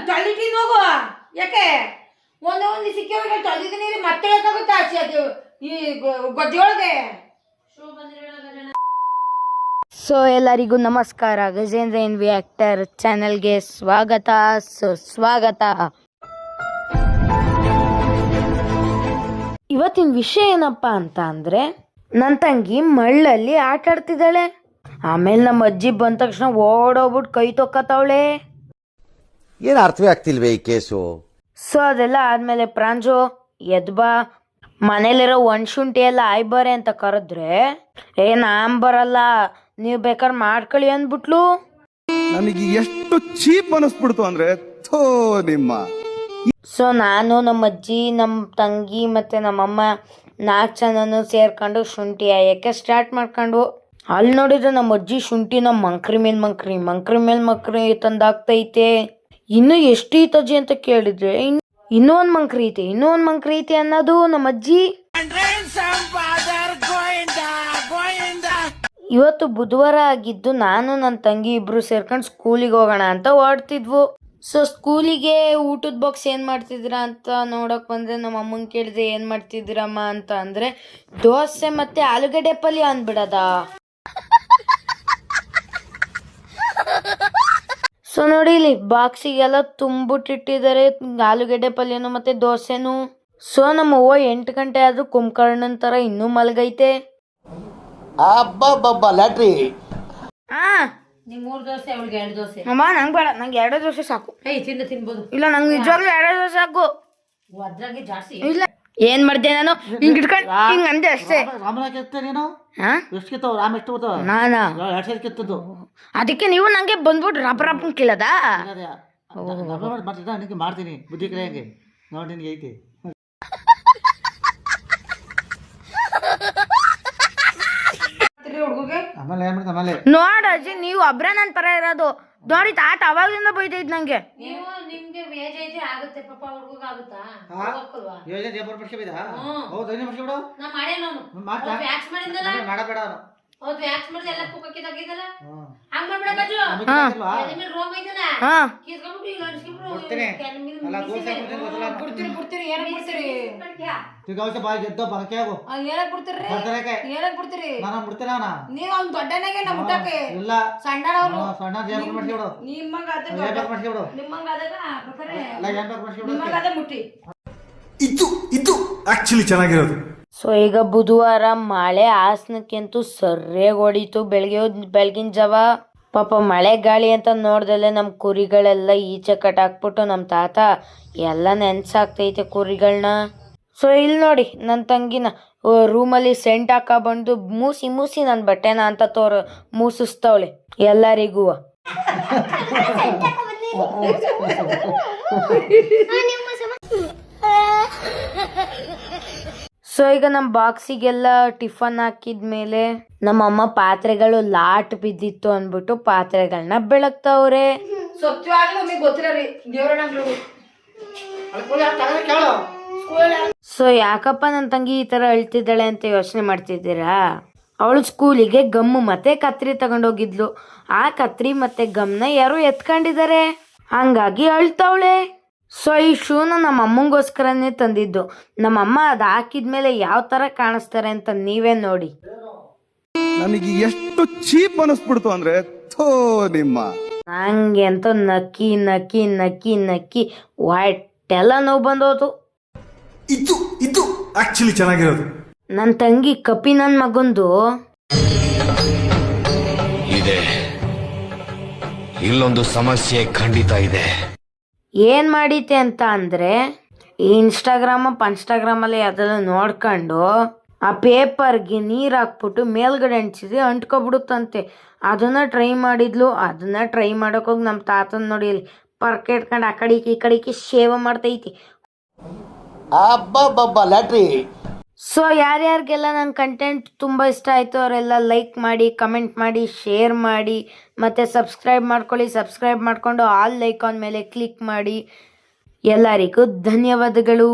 ತೊಳಿತೀನಿ ಹೋಗು. ಯಾಕೆ ಒಂದು ಸಿಕ್ಕಿವಾಗ ತೊಳಿದೀನಿ ಮತ್ತೆ ಯಾಕಾಗುತ್ತಾ ಅದು ಈ ಗೊಜ್ಜೊಳಗೆ. ಸೊ ಎಲ್ಲರಿಗೂ ನಮಸ್ಕಾರ. ಗಜೇಂದ್ರ ಇನ್ ರಿಯಾಕ್ಟರ್ ಚಾನೆಲ್ಗೆ ಸ್ವಾಗತ ಸುಸ್ವಾಗತ. ಇವತ್ತಿನ ವಿಷಯ ಏನಪ್ಪ ಅಂತ ಅಂದರೆ, ನನ್ನ ತಂಗಿ ಮಳ್ಳಲ್ಲಿ ಆಟ ಆಡ್ತಿದ್ದಾಳೆ. ಆಮೇಲೆ ನಮ್ಮ ಅಜ್ಜಿ ಬಂದ ತಕ್ಷಣ ಓಡೋಗ್ಬಿಟ್ಟು ಕೈ ತೊಕ್ಕತ್ತವಳೆ. ಏನು ಅರ್ಥವೇ ಆಗ್ತಿಲ್ವೇ ಈ ಕೇಸು? ಸೊ ಅದೆಲ್ಲ ಆದಮೇಲೆ ಪ್ರಾಂಜು ಎದ್ಬಾ, ಮನೇಲಿರೋ ಒಣಶುಂಠಿ ಎಲ್ಲ ಆಯ್ಬಾರೆ ಅಂತ ಕರೆದ್ರೆ, ನಾನ್ ಬರಲ್ಲ, ನೀವು ಬೇಕಾದ್ರೆ ಮಾಡ್ಕೊಳ್ಳಿ ಅಂದ್ಬಿಟ್ಲು. ನನಗೆ ಎಷ್ಟು ಚೀಪ್ ಅನಿಸ್ಬಿಡ್ತು ಅಂದ್ರೆ ಥೋ ನಿಮ್ಮ. ಸೊ ನಾನು, ನಮ್ಮ ಅಜ್ಜಿ, ನಮ್ಮ ತಂಗಿ ಮತ್ತು ನಮ್ಮಮ್ಮ 4 ಜನನು ಸೇರ್ಕೊಂಡು ಶುಂಠಿ ಆಯಕ್ಕೆ ಸ್ಟಾರ್ಟ್ ಮಾಡ್ಕೊಂಡು, ಅಲ್ಲಿ ನೋಡಿದ್ರೆ ನಮ್ಮ ಅಜ್ಜಿ ಶುಂಠಿನ ಮಂಕ್ರಿ ಮೇಲೆ ಮಂಕ್ರಿ ತಂದಾಗ್ತೈತೆ. ಇನ್ನೂ ಎಷ್ಟು ಐತಜ್ಜಿ ಅಂತ ಕೇಳಿದ್ರೆ, ಇನ್ನೂ ಒಂದು ಮಂಕ್ರಿ ಐತೆ ಅನ್ನೋದು ನಮ್ಮ ಅಜ್ಜಿ. ಇವತ್ತು ಬುಧವಾರ ಆಗಿದ್ದು, ನಾನು ನನ್ನ ತಂಗಿ ಇಬ್ರು ಸೇರ್ಕೊಂಡು ಸ್ಕೂಲಿಗೆ ಹೋಗೋಣ ಅಂತ ಹೊರಡ್ತಿದ್ವು. ಸೊ ಸ್ಕೂಲಿಗೆ ಊಟದ ಬಾಕ್ಸ್ ಏನು ಮಾಡ್ತಿದ್ದೀರಾ ಅಂತ ನೋಡೋಕೆ ಬಂದರೆ, ನಮ್ಮ ಅಮ್ಮಂಗೆ ಕೇಳಿದೆ ಏನು ಮಾಡ್ತಿದ್ದೀರಮ್ಮ ಅಂತ. ಅಂದರೆ ದೋಸೆ ಮತ್ತು ಆಲೂಗಡ್ಡೆ ಪಲ್ಯ ಅಂದ್ಬಿಡದ. ಸೊ ನೋಡಿ, ಇಲ್ಲಿ ಬಾಕ್ಸಿಗೆಲ್ಲ ತುಂಬಿಟ್ಟಿಟ್ಟಿದ್ದಾರೆ ಆಲೂಗಡ್ಡೆ ಪಲ್ಯನು ಮತ್ತು ದೋಸೆನು. ಸೊ ನಮ್ಮ ಅವ್ವ 8 ಗಂಟೆ ಆದರೂ ಕುಂಭಕರ್ಣನ್ ಥರ ಇನ್ನೂ ಮಲಗೈತೆ. ಲ್ಯಾಟ್ರಿ. ನೀವು 3 ದೋಸೆ, ಅವಳಿಗೆ 2 ದೋಸೆ. ಅಮ್ಮ ನಂಗೆ ಬೇಡ, ನಂಗೆ 2 ದೋಸೆ ಸಾಕು. ತಿನ್ಬೋದು. ಇಲ್ಲ, ನಂಗೆ ನಿಜವಾಗ್ಲೂ 2 ದೋಸೆ ಸಾಕು. ಅದ್ರಾಗೆ ಜಾಸ್ತಿ ಇಲ್ಲ, ಏನ್ ಮಾಡ್ದೆ ನಾನು? ಹಿಂಗ್ ಇಟ್ಕೊಂಡು ಹಿಂಗ್ ಅಂದೆ ಅಷ್ಟೇ. ನಾನಾ? ಅದಕ್ಕೆ ನೀವು ನಂಗೆ ಬಂದ್ಬಿಟ್ಟು ರಪ್ಪ ಕೇಳದ? ಮಾಡ್ತೀನಿ ಬುದ್ಧಿ ಕಲಿಯಂಗೆ ನೋಡಿ ನಿನ್ಗೆ ಐತಿ. ನೋಡ ಅಜ್ಜಿ, ನೀವು ಒಬ್ರೇ ನನ್ನ ಪರ ಇರೋದು ನೋಡಿ. ತಾತ ಅವಾಗ್ಲಿಂದ ಬೈತೈತ್ ನಂಗೆ. ನಿಮ್ಗೆ ವೇಜ್ ಐತೆ ಆಗುತ್ತೆ ಪಾಪ, ಹುಡುಗ ಆಗುತ್ತಾ? ಯೋಜನೆ ಹೌದು ಮಾಡ್ಬಿಡು. ನಾ ಮಾಡೇ ನಾನು ವ್ಯಾಕ್ಸ್ ಮಾಡಿದ್ದಲ್ಲ, ಮಾಡಬೇಡ. ಹೌದು ವ್ಯಾಕ್ಸ್ ಮಾಡಿದ ಎಲ್ಲ ಕುಕ್ಕಕ್ಕೆ ತೆಗಿದಲ್ಲ, ಹಂಗ ಮಾಡ್ಬೇಡ ಬಾಜು. ಮೇಲೆ ರೋಮ್ ಐತಲ್ಲ, ಕಿಸ್ಕೊಂಡ್ಬಿಟ್ಟು ಇಲ್ಲ ಅನ್ಸ್ಕೊಂಡ್ಬಿಟ್ಟು ಬಿಡ್ತೀನಿ. ಅಲ್ಲ ದೋಸೆ ಬಿಡ್ತೀರಿ ಏನಕ್ಕೆ ಬಿಡ್ತೀರಿ? ಈಗ ಔಷಧ ಬಾಯಿ ಗೆದ್ದ ಬರಕೆ ಆಗು. ಏನಕ್ಕೆ ಬಿಡ್ತೀರಿ? ಏನಕ್ಕೆ ಬಿಡ್ತೀರಿ? ನಾನು ಬಿಡ್ತೀನಿ ಅವನ. ನೀವು ಅವ್ನು ದೊಡ್ಡನಾಗೆ ನಾ ಮುಟ್ಟಕ್ಕೆ ಇಲ್ಲ, ಸಣ್ಣನವನು. ಸಣ್ಣ ಜೇಬರ್ ಮಾಡ್ಸಿಬಿಡು. ನಿಮ್ಮಂಗ ಅದ ಮಾಡ್ಸಿಬಿಡು. ನಿಮ್ಮಂಗ ಅದಾಗ ಎಲ್ಲ ಏನ್ಬೇಕು ಮಾಡ್ಸಿಬಿಡು. ನಿಮ್ಮಂಗ ಅದ ಮುಟ್ಟಿ. ಇದು ಆಕ್ಚುಲಿ ಚೆನ್ನಾಗಿರೋದು. ಸೊ ಈಗ ಬುಧವಾರ ಮಳೆ ಹಾಸನಕ್ಕಂತೂ ಸರ್ಯಾಗಿ ಹೊಡೀತು. ಬೆಳಗಿನ ಜಾವ ಪಾಪ ಮಳೆ ಗಾಳಿ ಅಂತ ನೋಡ್ದಲ್ಲೇ ನಮ್ಮ ಕುರಿಗಳೆಲ್ಲ ಈಚೆ ಕಟ್ಟಾಕ್ಬಿಟ್ಟು ನಮ್ಮ ತಾತ ಎಲ್ಲ ನೆನ್ಸಾಕ್ತೈತೆ ಕುರಿಗಳನ್ನ. ಸೊ ಇಲ್ಲಿ ನೋಡಿ, ನನ್ನ ತಂಗಿನ ರೂಮಲ್ಲಿ ಸೆಂಟ್ ಹಾಕ ಬಂದು ಮೂಸಿ ನನ್ನ ಬಟ್ಟೆನ ಅಂತ ಮೂಸಿಸ್ತವಳೆ ಎಲ್ಲರಿಗೂ. ಸೊ ಈಗ ನಮ್ಮ ಬಾಕ್ಸಿಗೆಲ್ಲ ಟಿಫನ್ ಹಾಕಿದ್ಮೇಲೆ ನಮ್ಮಮ್ಮ ಪಾತ್ರೆಗಳು ಲಾಟ್ ಬಿದ್ದಿತ್ತು ಅಂದ್ಬಿಟ್ಟು ಪಾತ್ರೆಗಳನ್ನ ಬೆಳಗ್ತಾವ್ರೆ. ಸತ್ಯವಾಗ್ಲೂ ನಿಮಗೆ ಗೊತ್ತಿರರಿ ದೇವರಣ್ಣಗಳು. ಸೊ ಯಾಕಪ್ಪ ನನ್ನ ತಂಗಿ ಈ ಥರ ಅಳ್ತಿದ್ದಾಳೆ ಅಂತ ಯೋಚನೆ ಮಾಡ್ತಿದ್ದೀರಾ? ಅವಳು ಸ್ಕೂಲಿಗೆ ಗಮ್ಮು ಮತ್ತೆ ಕತ್ರಿ ತಗೊಂಡೋಗಿದ್ಲು. ಆ ಕತ್ರಿ ಮತ್ತೆ ಗಮ್ನ ಯಾರು ಎತ್ಕೊಂಡಿದ್ದಾರೆ, ಹಂಗಾಗಿ ಅಳ್ತಾವಳೆ. ಸೊ ಈ ಶೂನ ನಮ್ಮ ಅಮ್ಮಂಗೋಸ್ಕರನೇ ತಂದಿದ್ದು. ನಮ್ಮಮ್ಮ ಅದು ಹಾಕಿದ್ಮೇಲೆ ಯಾವ ಥರ ಕಾಣಿಸ್ತಾರೆ ಅಂತ ನೀವೇ ನೋಡಿ. ನನಗೆ ಎಷ್ಟು ಚೀಪ್ ಅನಿಸ್ಬಿಡ್ತು ಅಂದ್ರೆ ಥೋ ನಿಮ್ಮ. ನಂಗೆ ಅಂತ ನಕ್ಕಿ ಹೊಟ್ಟೆಲ್ಲ ನೋವು ಬಂದೋತು. ಇದು ಆಕ್ಚುಲಿ ಚೆನ್ನಾಗಿರೋದು. ನನ್ನ ತಂಗಿ ಕಪಿ ನನ್ನ ಮಗಂದು ಇದೆ, ಇಲ್ಲೊಂದು ಸಮಸ್ಯೆ ಖಂಡಿತ ಇದೆ. ಏನು ಮಾಡೀತೆ ಅಂತ ಅಂದರೆ, ಈ ಇನ್ಸ್ಟಾಗ್ರಾಮಲ್ಲಿ ಅದೆಲ್ಲ ನೋಡ್ಕೊಂಡು ಆ ಪೇಪರ್ಗೆ ನೀರು ಹಾಕ್ಬಿಟ್ಟು ಮೇಲ್ಗಡೆ ಅಂಟಿಸಿದ್ರೆ ಅಂಟ್ಕೊಬಿಡುತ್ತಂತೆ. ಅದನ್ನು ಟ್ರೈ ಮಾಡಿದ್ಲು. ಅದನ್ನು ಟ್ರೈ ಮಾಡೋಕೋಗಿ ನಮ್ಮ ತಾತನ ನೋಡಿ ಅಲ್ಲಿ ಪರ್ಕೆ ಇಟ್ಕೊಂಡು ಆ ಕಡೆಗೆ ಈ ಕಡೆಗೆ ಸೇವೆ ಮಾಡ್ತೈತಿ. ಲ್ಯಾಟ್ರಿ. ಸೊ ಯಾರ್ಯಾರಿಗೆಲ್ಲ ನನ್ನ ಕಂಟೆಂಟ್ ತುಂಬ ಇಷ್ಟ ಆಯಿತು ಅವರೆಲ್ಲ ಲೈಕ್ ಮಾಡಿ, ಕಮೆಂಟ್ ಮಾಡಿ, ಶೇರ್ ಮಾಡಿ, ಮತ್ತು ಸಬ್ಸ್ಕ್ರೈಬ್ ಮಾಡ್ಕೊಳ್ಳಿ. ಸಬ್ಸ್ಕ್ರೈಬ್ ಮಾಡಿಕೊಂಡು ಆಲ್ ಐಕಾನ್ ಮೇಲೆ ಕ್ಲಿಕ್ ಮಾಡಿ. ಎಲ್ಲರಿಗೂ ಧನ್ಯವಾದಗಳು.